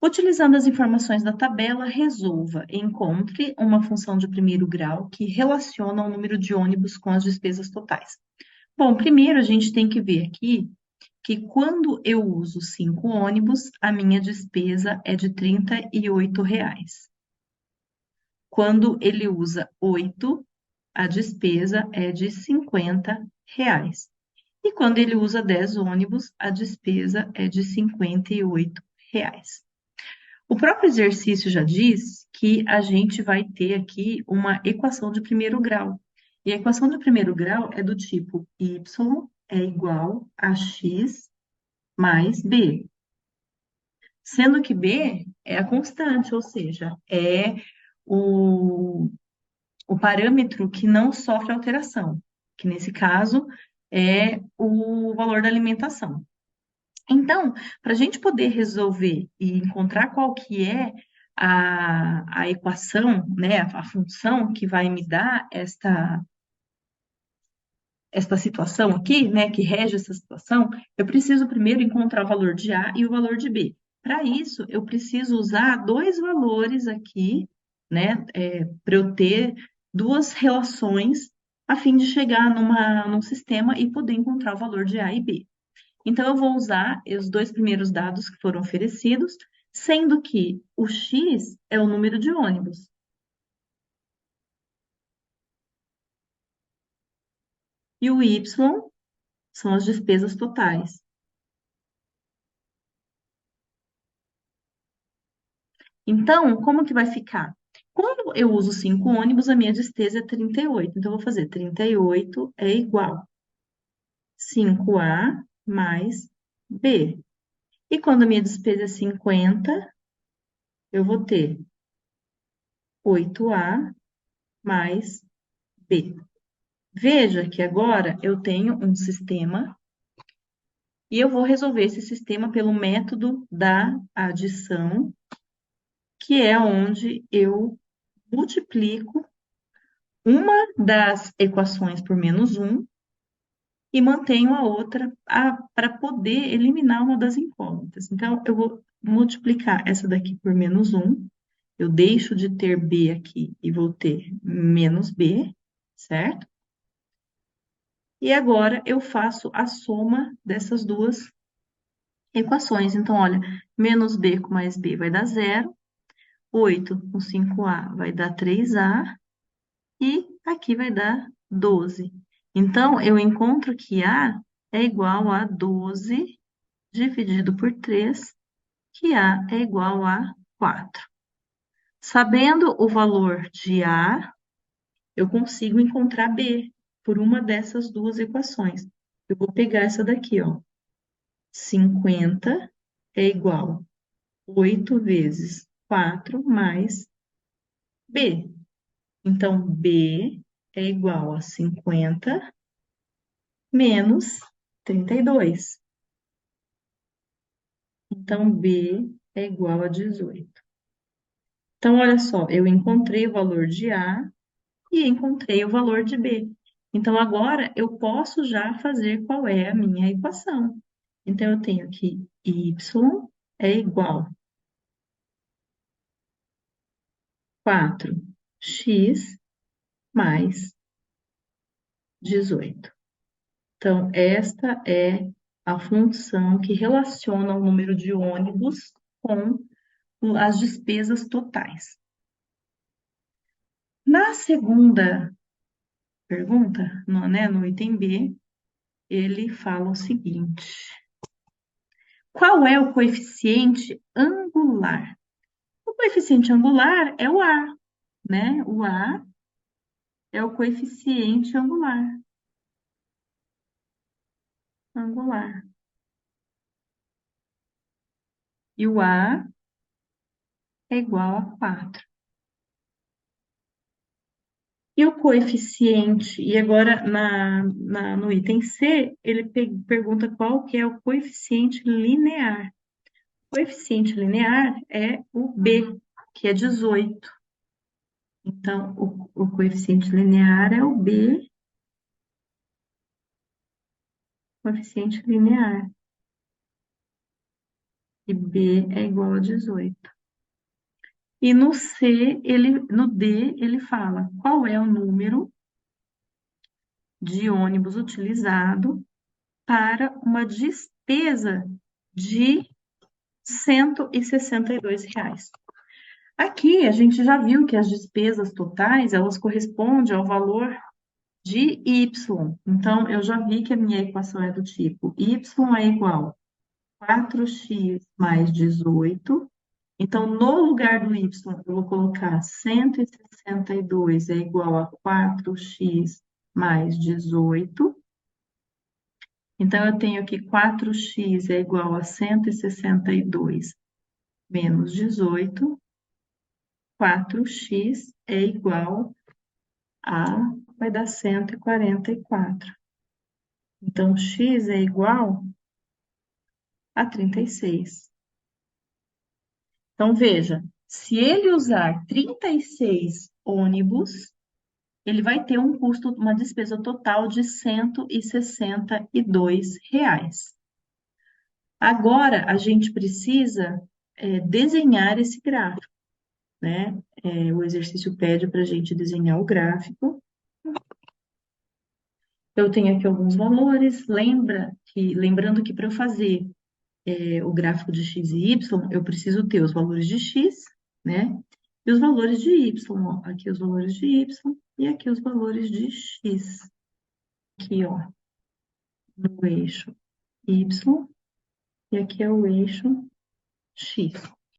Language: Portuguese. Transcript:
Utilizando as informações da tabela, resolva. Encontre uma função de primeiro grau que relaciona o número de ônibus com as despesas totais. Bom, primeiro a gente tem que ver aqui que quando eu uso 5 ônibus, a minha despesa é de R$ 38. Quando ele usa 8, a despesa é de R$ 50. E quando ele usa 10 ônibus, a despesa é de R$ 58. O próprio exercício já diz que a gente vai ter aqui uma equação de primeiro grau. E a equação de primeiro grau é do tipo y é igual a x mais b, sendo que b é a constante, ou seja, é o, o parâmetro que não sofre alteração, que nesse caso é o valor da alimentação. Então, para a gente poder resolver e encontrar qual que é a equação, né, a função que vai me dar esta situação aqui, né, que rege essa situação, eu preciso primeiro encontrar o valor de A e o valor de B. Para isso, eu preciso usar dois valores aqui, né, para eu ter duas relações a fim de chegar num sistema e poder encontrar o valor de A e B. Então, eu vou usar os dois primeiros dados que foram oferecidos, sendo que o X é o número de ônibus e o Y são as despesas totais. Então, como que vai ficar? Quando eu uso 5 ônibus, a minha despesa é 38. Então, eu vou fazer 38 é igual 5A mais B. E quando a minha despesa é 50, eu vou ter 8A mais B. Veja que agora eu tenho um sistema e eu vou resolver esse sistema pelo método da adição, que é onde eu multiplico uma das equações por -1 e mantenho a outra para poder eliminar uma das incógnitas. Então, eu vou multiplicar essa daqui por -1, eu deixo de ter B aqui e vou ter menos B, certo? E agora eu faço a soma dessas duas equações. Então, olha, menos B com mais B vai dar 0, 8 com 5A vai dar 3A, e aqui vai dar 12. Então, eu encontro que A é igual a 12 dividido por 3, que A é igual a 4. Sabendo o valor de A, eu consigo encontrar B por uma dessas duas equações. Eu vou pegar essa daqui, ó. 50 é igual a 8 vezes 4 mais B. Então, B é igual a 50 menos 32. Então, B é igual a 18. Então, olha só, eu encontrei o valor de A e encontrei o valor de B. Então, agora eu posso já fazer qual é a minha equação. Então, eu tenho que y é igual a 4x mais 18. Então, esta é a função que relaciona o número de ônibus com as despesas totais. Na segunda pergunta, no item B, ele fala o seguinte: qual é o coeficiente angular? O coeficiente angular é o A, né? O A é o coeficiente angular. E o A é igual a 4. E o coeficiente, e agora no item C, ele pergunta qual que é o coeficiente linear. O coeficiente linear é o B, que é 18. Então, o coeficiente linear é o B, coeficiente linear. e B é igual a 18. E no D, ele fala qual é o número de ônibus utilizado para uma despesa de R$ 162. Aqui a gente já viu que as despesas totais, elas correspondem ao valor de y. Então, eu já vi que a minha equação é do tipo y é igual a 4x mais 18. Então, no lugar do y, eu vou colocar 162 é igual a 4x mais 18. Então, eu tenho aqui 4x é igual a 162 menos 18. 4x é igual a, vai dar 144. Então, x é igual a 36. Então, veja, se ele usar 36 ônibus, ele vai ter um custo, uma despesa total de R$ 162. Agora, a gente precisa desenhar esse gráfico, né? O exercício pede para a gente desenhar o gráfico. Eu tenho aqui alguns valores. Lembrando que para eu fazer o gráfico de x e y, eu preciso ter os valores de x, né? E os valores de y, ó. Aqui os valores de y e aqui os valores de x. Aqui, ó, no eixo y e aqui é o eixo x.